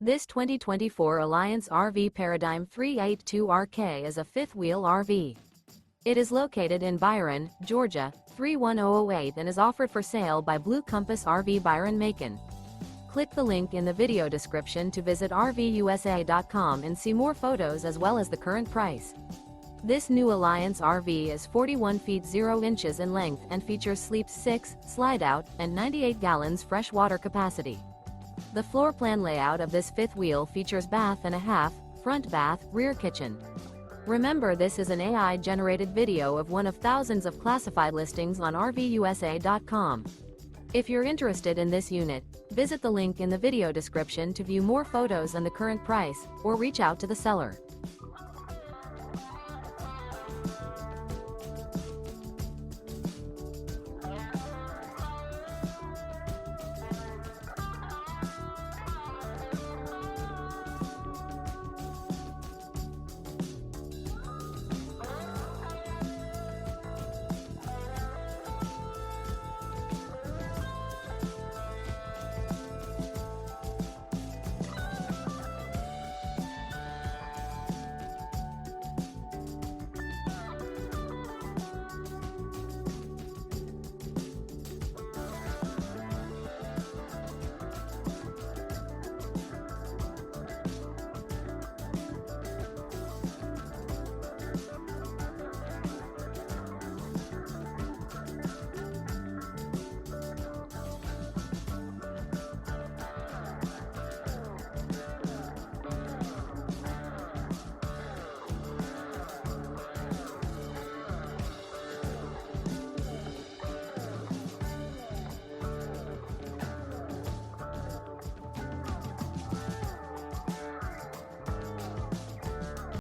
This 2024 Alliance RV Paradigm 382RK is a fifth-wheel RV. It is located in Byron, Georgia, 31008 and is offered for sale by Blue Compass RV Byron-Macon. Click the link in the video description to visit RVUSA.com and see more photos as well as the current price. This new Alliance RV is 41 feet 0 inches in length and features sleeps 6, slide-out, and 98 gallons fresh water capacity. The floor plan layout of this fifth wheel features bath and a half, front bath, rear kitchen. Remember, this is an AI-generated video of one of thousands of classified listings on RVUSA.com. If you're interested in this unit, visit the link in the video description to view more photos and the current price, or reach out to the seller.